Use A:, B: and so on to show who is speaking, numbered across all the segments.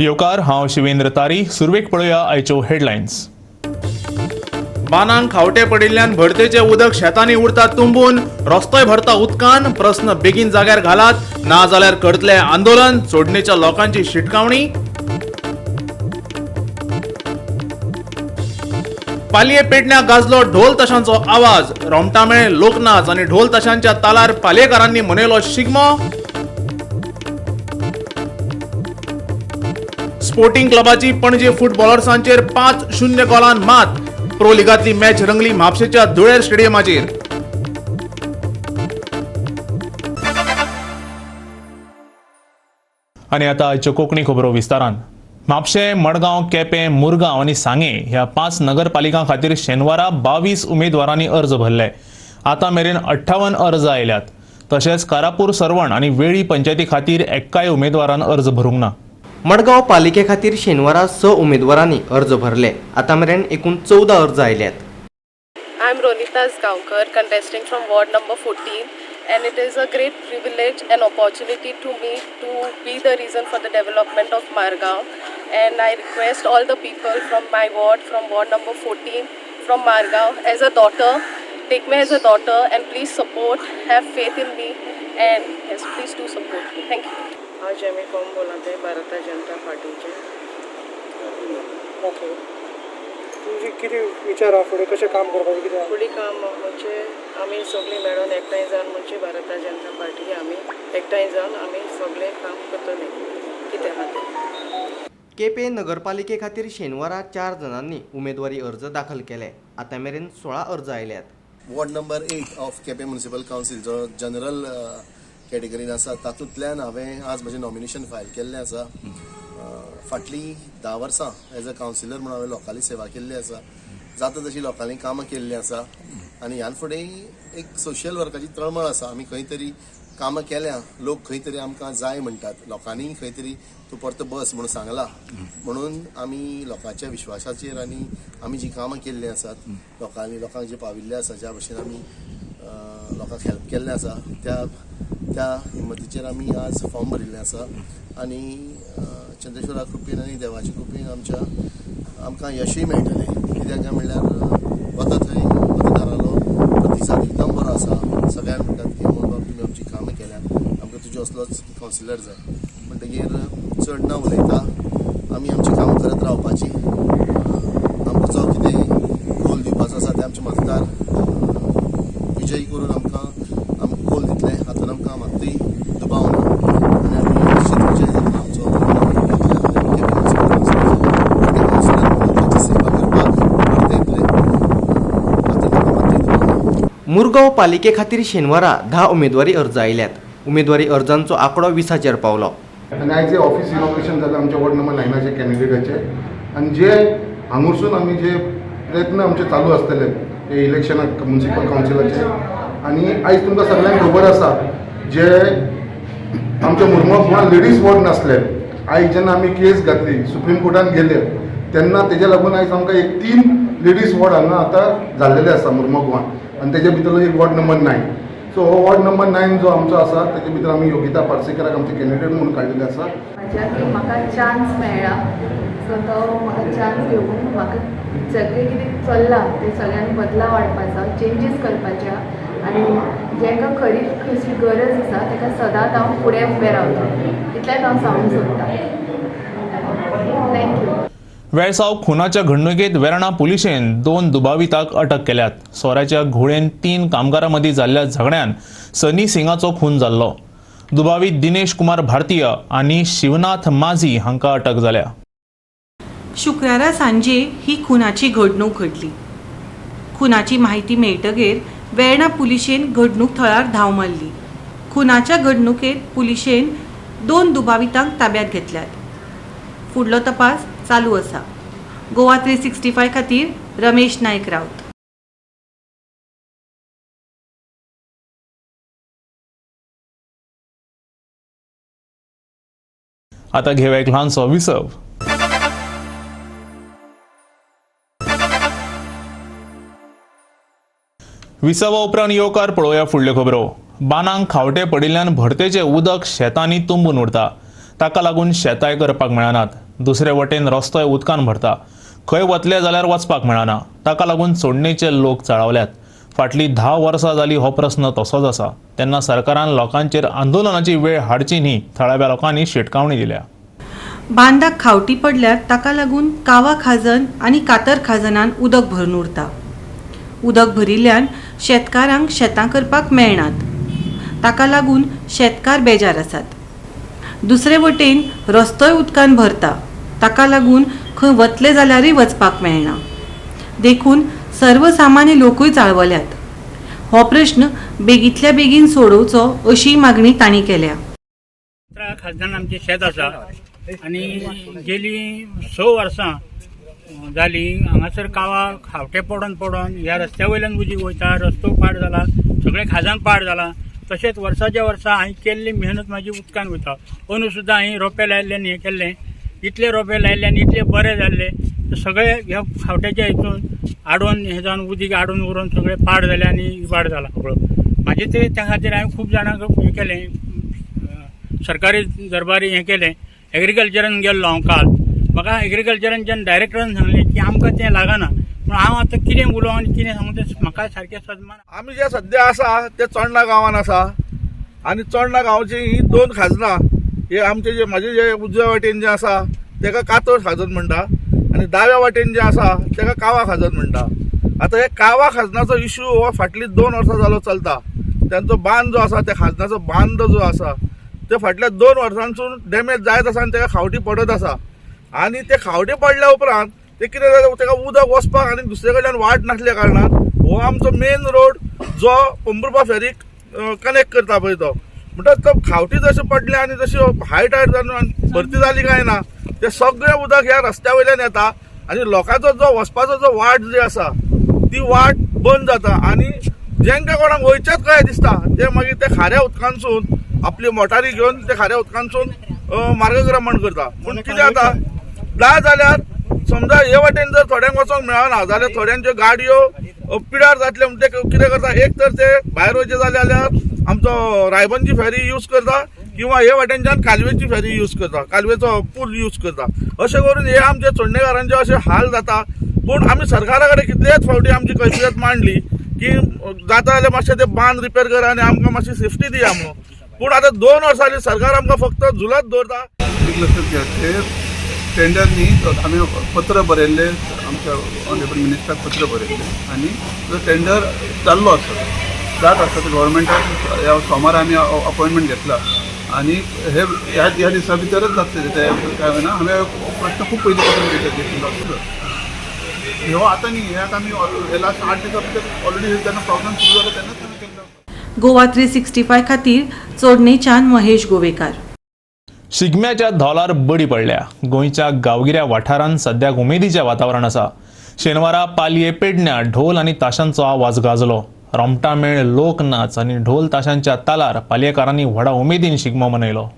A: येवकार हांव शिवेंद्र तारी. सुरवेक पळोवया आयच्यो हेडलायन्स.
B: बानांक खावटे पडिल्ल्यान भरतेचे उदक शेतांनी उरता तुंबून, रस्तोय भरता उदकान. प्रस्न बेगीन जाग्यार घालात, ना जाल्यार करतले आंदोलन. सोडणेच्या लोकांची शिटकावणी. पालये पेडण्या गाजलो ढोल ताशांचो आवाज. रोमटामेळे लोकनाच आनी ढोल ताशांच्या तालार पालयेकारांनी मनयलो शिगमो. स्पोर्टिंग क्लबाची पणजे फुटबॉलर्सांचेर 5-0 गोलान मात. प्रो लिगांतली मॅच रंगली म्हापशेच्या धुळेर स्टेडियमाचेर.
A: आनी आतां आयच्यो कोंकणी खबरो विस्तारान. म्हापशें, मडगांव, केपें, मुरगांव आनी सांगे ह्या 5 नगरपालिकां खातीर शेनवारा 22 उमेदवारांनी अर्ज भरले. आतां मेरेन 58 अर्ज आयल्यात. तशेंच कारापूर सरवण आनी वेळी पंचायती खातीर एक्काय उमेदवारान अर्ज भरूंक ना.
C: मडगांव पालिके खातीर शेनवारा 6 उमेदवारांनी अर्ज भरले. आतां मेरेन एकूण 14 अर्ज आयल्यात.
D: I am Ronita Gaonkar, contesting from ward number 14, and it is a great privilege and opportunity to me to be the reason for the development of Margaon. And I request all the people from my ward, from ward number 14, from Margaon, as a daughter, take me as a daughter and please support, have faith in me, and yes, please do support me. Thank you.
E: आज आम्ही form बोलाते Bharatiya Janata पार्टीचे.
F: Okay, तुमची किती विचार हा फुडें कशें काम करपाचें कितें
E: फुडें काम म्हणजे आमी सगळीं मेळून एकठांय जावन म्हणजे भारतीय जनता पार्टी आमी एकठांय जावन आमी सगळें काम करतले कित्या खातीर.
C: केपें नगरपालिके खातीर शेनवारा 4 जणांनी उमेदवारी अर्ज दाखल केले. आतां मेरेन 16 अर्ज आयल्यात.
G: Ward number 8 of Quepem municipal council जो जनरल कॅटेगरीन आसा तातूंतल्यान हांवें आज म्हजें नॉमिनेशन फायल केल्लें आसा. फाटलीं 10 वर्सां एज अ कावन्सिलर म्हणून हांवें लोकांली सेवा केल्ली आसा. जाता तशी लोकांनी कामां केल्लीं आसा आनी ह्यान फुडें एक सोशियल वर्काची तळमळ आसा. आमी खंय तरी कामां केल्या, लोक खंय तरी आमकां जाय म्हणटात, लोकांनी खंय तरी तूं परतो बस म्हणून सांगला. म्हणून आमी लोकांच्या विश्वासाचेर आनी आमी जी कामां केल्लीं आसात, लोकांक जे पाविल्ले आसा, ज्या भशेन आमी लोकांक हेल्प केल्लें आसा, त्या हिम्मतीचेर आमी आज फॉर्म भरिल्लें आसा. आनी चंद्रेश्वरा कृपेन आनी देवाच्या कृपेन आमकां यशूय मेळटलें. कित्याक काय म्हणल्यार वता थंय मतदारालो प्रतिसाद एकदम बरो आसा. सगळ्यान म्हणटात की बाबा तुमी आमची कामां केल्यात, आमकां तुजो असलोच कावन्सिलर जाय. म्हणटकीर चड न उलयता आमी आमची कामां करत रावपाची. आमकां जो कितें कौल दिवपाचो आसा ते आमचे मतदार विजयी करून आमकां कौल दितले. हातून आमकां मात्तूय दुबाव ना आनी आमी निश्चित विजय जातलो आमचो.
C: मुरगांव पालिके खातीर शेनवारा 10 उमेदवारी अर्ज आयल्यात. उमेदवारी अर्जांचो आंकडो 20,000 पावलो.
H: आनी आयज ऑफिस इनॉग्रेशन जालें आमच्या वॉर्ड नंबर 9चे कॅन्डिडेटाचे. आनी जे हांगूरसून आमी जे प्रयत्न आमचे चालू आसतले हे इलेक्शनाक म्युनिसिपल कावन्सिलाचे. आनी आयज तुमकां सगळ्यांक खबर आसा जे आमच्या मुरगांव गोवा लेडीज वॉर्ड नासले. आयज जेन्ना आमी केस घातली, सुप्रीम कोर्टान गेले, तेन्ना तेज्या लागून आयज आमकां एक 3 लेडीज वॉर्ड हांगा आतां जाल्लेले आसा मुरगांव गोवान. आनी तेजे भितरलो एक वॉर्ड नंबर 9. सो हो वॉर्ड नंबर 9 जो आमचो आसा तेजे भितर आमी योगिता पार्सेकराक आमचे कॅन्डिडेट म्हणून काडिल्ले आसा.
I: म्हाका चान्स मेळ्ळा, सो तो म्हाका चान्स घेवून म्हाका सगळें कितें चल्लां तें सगळ्यांनी बदलाव हाडपाचो, चेंजीस करपाच्या आनी जेका खरी खंयची गरज आसा ताका सदांच हांव फुडें उबें रावतां. इतलेंच हांव सांगूंक सोदतां. थँक्यू.
A: वेळसाव खुनाच्या घडणुकेत वेर्णा पुलिशेन 2 दुबावितांक अटक केल्यात. सोऱ्याच्या घोडेन 3 कामगारां मदीं जाल्ल्या झगड्यान सनी सिंगाचो खून जाल्लो. दुबावीत दिनेश कुमार भारतीय आनी शिवनाथ माझी हांकां अटक जाल्या.
J: शुक्रारा सांजे ही खुनाची घडणूक घडली. खुनाची माहिती मेळटकीर वेर्णा पुलिशेन घडणूक थळार धांव मारली. खुनाच्या घडणुकेत पुलिशेन 2 दुबावितांक ताब्यात घेतल्यात. फुडलो तपास चालू आसा. गोवा 365 खातीर रमेश नायक रावत.
A: आतां घेवया एक ल्हानसो विसव. विसवा उपरांत येवकार पळोवया फुडल्यो खबरो. बानांक खावटे पडिल्ल्यान भरतेचे उदक शेतांनी तुंबून उरता. ताका लागून शेताय करपाक मेळनात. दुसरे वटेन रस्तोय उदकान भरता, खंय वतले जाल्यार वचपाक मेळना, ताका लागून सोडणेचे लोक चळावल्यात. फाटली 10 वर्सां जाली हो प्रस्न तसोच आसा. तेन्ना सरकारान लोकांचेर आंदोलनाची वेळ हाडची न्ही, थळाव्या लोकांनी शिटकावणी दिल्या.
J: बांदाक खावटी पडल्यात ताका लागून कावा खाजन आनी कातर खाजनान उदक भरून उरता. उदक भरिल्ल्यान शेतकारांक शेतां करपाक मेळनात. ताका लागून शेतकार बेजार आसात. दुसरे वटेन रस्तोय उदकान भरता, ताका लागून खंय वतले जाल्यारय वचपाक मेळना. देखून सर्वसामान्य लोकूय चाळवल्यात. हो प्रश्न बेगींतल्या बेगीन सोडोवचो अशी मागणी तांणी केल्या.
K: खाजदान आमचें शेत आसा आनी गेली 6 वर्सां जाली हांगासर कावा खावटे पडोन ह्या रस्त्या वयल्यान उदीक वयता. रस्तो पाड जाला, सगळें खाजन पाड जाला. तशेंच वर्साच्या वर्सा हांवें केल्ली मेहनत म्हाजी उदकान वयता. अंदू सुद्दां हांवें रोंपे लायिल्ले आनी हें केल्लें. इतले रोंपे लायिल्ले आनी इतले बरें जाल्ले, सगळे ह्या खावट्याच्या हितून आडोवन हें जावन उदीक आडोवन उरोवन सगळें पाड जालें आनी इबाड जाला सगळो. म्हाजें ते त्या खातीर हांवें खूब जाणांक हें केलें, सरकारी दरबारी हें केलें. एग्रीकल्चरान गेल्लो हांव काल. म्हाका एग्रीकल्चरान डायरेक्टरान सांगलें की आमकां तें लागना. पूण हांव आतां कितें उलोवं आनी कितें सांगूं तें म्हाका सारकें सदमान.
L: आमी जे सद्या आसा ते चोडणा गांवांत आसा आनी चोडणा गांवची ही 2 खाजनां, हे आमचे जे म्हाजे जे उजव्या वाटेन जे आसा तेका कातोड खाजन म्हणटा आनी दाव्या वाटेन जे आसा तेका कावा खाजन म्हणटा. आतां हे कावा खाजनाचो इश्यू हो फाटली 2 वर्सां जालो चलता. त्यांचो बांद जो आसा त्या खाजनाचो बांद जो आसा ते फाटल्या 2 वर्सांसून डॅमेज जायत आसा आनी तेका खावटी पडत आसा. आनी ते खावटी पडल्या उपरांत ते कितें जाता, तेका उदक वचपाक आनी दुसरे कडल्यान वाट नासल्या कारणान हो आमचो मेन रोड जो पंबुर्पा फेरीक कनेक्ट करता पळय तो म्हणटा तो खावटी जशें पडले आनी जशी हायट जावन भरती जाली काय ना, ते सगळें उदक ह्या रस्त्या वयल्यान येता आनी लोकांचो जो वचपाचो जो वाट जी आसा ती वाट बंद जाता. आनी जेंका कोणाक वयचेच कशें दिसता ते मागीर ते खाऱ्या उदकांसून आपली मोटारी घेवन ते खाऱ्या उदकांसून मार्गक्रमण करता. पूण कितें जाता, ना जाल्यार समजा हे वाटेन जर थोड्यांक वचोंक मेळना जाल्यार थोड्यांच्यो गाडयो पिड्यार जातले म्हणटा ते कितें करता, एक तर ते भायर वयचे जाल्यार आमचो रायबंदची फेरी यूज करता किंवा हे वाटेनच्यान कालवेची फेरी यूज करता, कालवेचो पूल यूज करता. अशें करून हे आमचे चोडणेकारांचे अशे हाल जाता. पूण आमी सरकारा कडेन कितलेच फावटी आमची कैफियत मांडली की जाता जाल्यार मातशें ते बांद रिपेर करा आनी आमकां मातशी सेफ्टी दिया म्हणून. पूण आतां 2 वर्सां जालीं सरकार आमकां फक्त झुलत दवरता.
M: टेंडरनी आमी पत्र बरयल्ले, आमच्या ऑनरेबल मिनिस्टराक पत्र बरयल्ले आनी तो टेंडर चाललो आसा, जात आसा. ते गव्हर्मेंटाक ह्या सोमार आमी अपॉयंटमेंट घेतला आनी हे ह्या दिसा भितरच जातले ते काय ना. हांवें प्रश्न खूब पयलीं पत्र घेतिल्लो ह्यो आतां न्ही, ह्याक आमी हे लास्ट 8 दिसां भितर ऑलरेडी जेन्ना प्रॉब्लम सुरू जालो तेन्नाच आमी केल्लो.
J: गोवा 365 खातीर चोडणेच्यान महेश गोवेकार.
A: शिगम्याच्या धोलार बडी पडल्या. गोंयच्या गांवगिऱ्या वाठारांत सद्याक उमेदीचें वातावरण आसा. शेनवारा पालये पेडण्या ढोल आनी ताशांचो आवाज गाजलो. रोमटामेळ, लोकनाच आनी ढोल ताशांच्या तालार पालयेकारांनी व्हडा उमेदीन शिगमो मनयलो.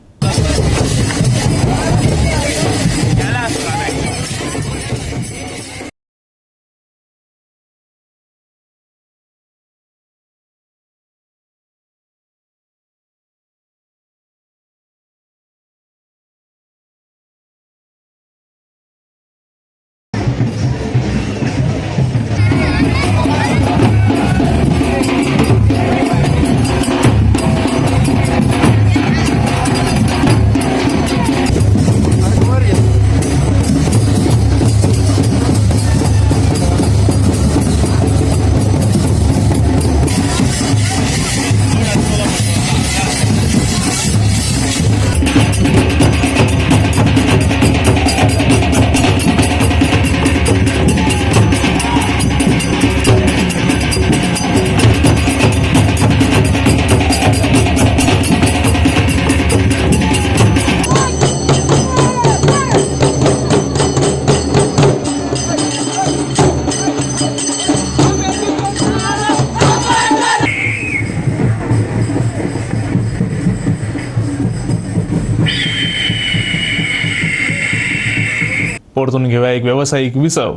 A: परतून घेऊया एक व्यावसायिक विसव.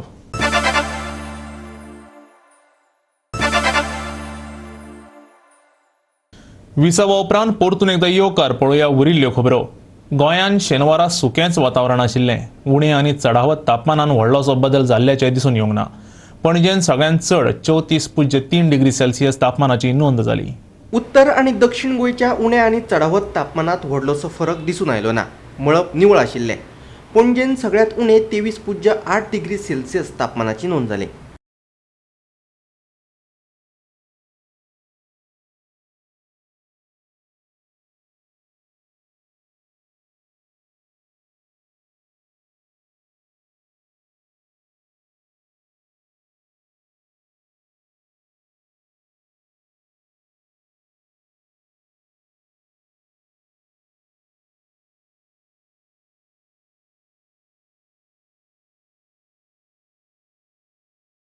A: विसवा उपरांत परतून एकदा येवकार पळोवया उरिल्ल्यो खबरो. गोंयांत शेनवारा सुकेंच वातावरण आशिल्लें. उणें आनी चडावत तापमानान व्हडलोसो बदल जाल्ल्याचें दिसून येवंक ना. पणजेन सगळ्यांत चड 34.3 डिग्री सेल्सियस तापमानाची नोंद जाली.
C: उत्तर आणि दक्षिण गोंयच्या उण्या आणि चढावत तापमानात व्हडलोसो फरक दिसून आयलो ना. मळब निवळ आशिल्लें. पणजेन सगळ्यात उणे 23.8 डिग्री सेल्सियस तापमानाची नोंद जाली.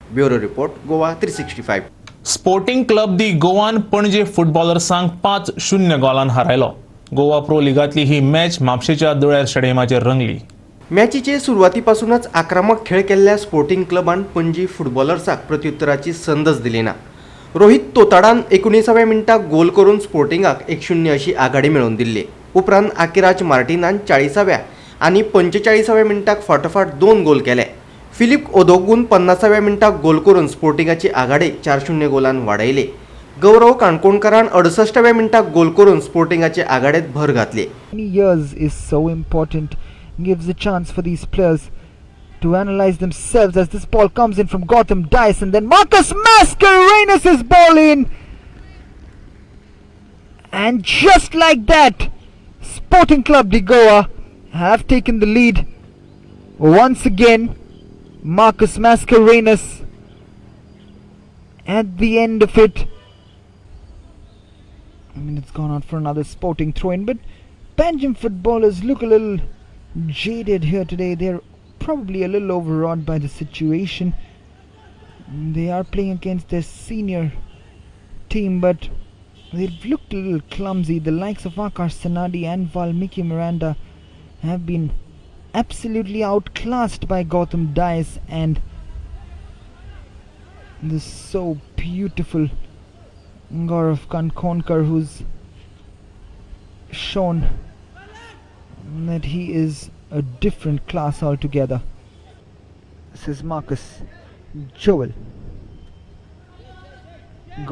C: Bureau report Goa 365.
A: Sporting club दी गोवान पणजे फुटबॉलर्सांक 5-0 गोलान हारयलो. गोवा प्रो लिगांतली ही मॅच म्हापशेच्या दुळ्यार स्टेडियमाचेर रंगली.
C: मॅचीचे सुरवातीपासूनच आक्रमक खेळ केल्ल्या स्पोर्टिंग क्लबान पणजी फुटबॉलर्साक प्रत्युत्तराची संदच दिली ना. रोहित तोताडान 19व्या मिनटाक गोल करून स्पोर्टिंगाक 1-0 अशी आघाडी मेळोवन दिल्ली. उपरांत आकिराज मार्टिनान 40व्या आणि 45व्या मिनटाक फाटोफाट 2 गोल केले. फिलिप ओदोगून 50व्या मिनटाक गोल करून स्पोर्टिंगाची आघाडी 4-0 गोलान वाडयली. गौरव काणकोणकारान 68व्या मिनटाक गोल करून स्पोर्टिंगाची आघाडीत भर घातली.
N: Years is so important, gives a chance for these players to analyze themselves as this ball comes in from Gotham Dice and then Marcus Mascarenhas' ball in, and just like that Sporting Club de Goa have taken the lead once again. Marcus Mascarenhas at the end of it, it's gone out for another Sporting throw-in, but Panjim footballers look a little jaded here today. They're probably a little overawed by the situation. They are playing against their senior team, but they've looked a little clumsy. The likes of Akash Sanadi and Valmiki Miranda have been absolutely outclassed by Gotham Dice, and this so beautiful Gaurav Kankonkar, who's shown that he is a different class altogether. This is Marcus Joel.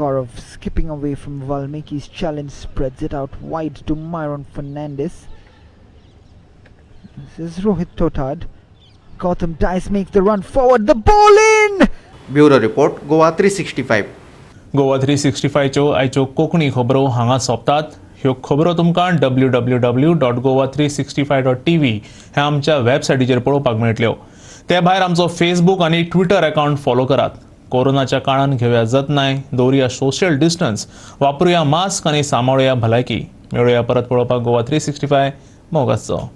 N: Gaurav skipping away from Valmiki's challenge, spreads it out wide to Myron Fernandez. This is Rohit Totad. Gotham Dice makes the run forward. The ball in!
C: Bureau report Goa 365.
A: Goa 365 च्यो आयच्यो कोंकणी खबरो हांगा सोंपतात. ह्यो खबरो तुमकां www.goa365.tv ह्या आमच्या वेबसायटीचेर पळोवपाक मेळटल्यो. ते भायर आमचो फेसबूक आनी ट्विटर अकाउंट फॉलो करात. कोरोनाच्या काळान घेवया जतनाय, दवरुया सोशल डिस्टन्स, वापरुया मास्क आनी सांबाळुया भलायकी. मेळुया परत पळोवपाक गोवा 365 मोगाचो.